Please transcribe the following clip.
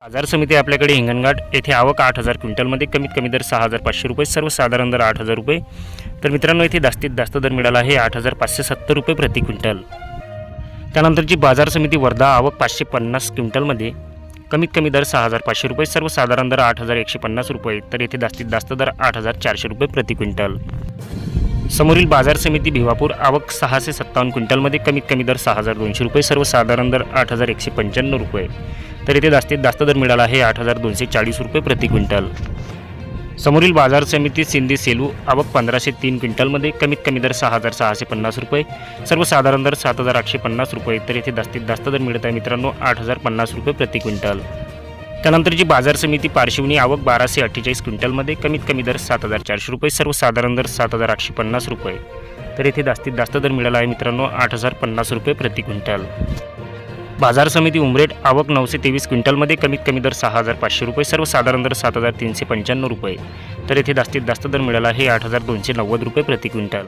बाजार समिती आपल्याकडे हिंगणघाट येथे आवक 8,000 क्विंटलमध्ये कमीत कमी दर 6,500 रुपये, सर्वसाधारण दर 8,000 रुपये. तर मित्रांनो, इथे जास्तीत जास्त दर मिळाला आहे 8,570 रुपये प्रति क्विंटल. त्यानंतरची बाजार समिती वर्धा आवक 550 क्विंटलमध्ये कमीत कमी दर 6,500 रुपये, सर्वसाधारण दर 8,150 रुपये. तर येथे जास्तीत जास्त दर 8,400 रुपये प्रति क्विंटल. समोरील बाजार समिती भिवापूर आवक 657 क्विंटलमध्ये कमीत कमी दर 6,200 रुपये, सर्वसाधारण दर 8,195 रुपये. तर येथे जास्तीत जास्त दर मिळाला आहे 8,240 रुपये प्रति क्विंटल. समोरील बाजार समिती सिंधी सेलू आवक 1,503 क्विंटलमध्ये कमीत कमी दर 6,650 रुपये, सर्वसाधारण दर 7,850 रुपये. तर येथे जास्तीत जास्त दर मिळत आहे मित्रांनो 8,050 रुपये प्रति क्विंटल. त्यानंतरची बाजार समिती पारशिवनी आवक 1,248 क्विंटलमध्ये कमीत कमी दर 7,400 रुपये, सर्वसाधारण दर 7,850 रुपये. तर येथे जास्तीत जास्त दर मिळाला आहे मित्रांनो 8,050 रुपये प्रति क्विंटल. बाजार समिती उमरेड आवक 923 क्विंटलमध्ये कमीत कमी दर 6,500 रुपये, सर्वसाधारण दर 7,395 रुपये. तर येथे जास्तीत जास्त दर मिळाला आहे 8,290 रुपये प्रति क्विंटल.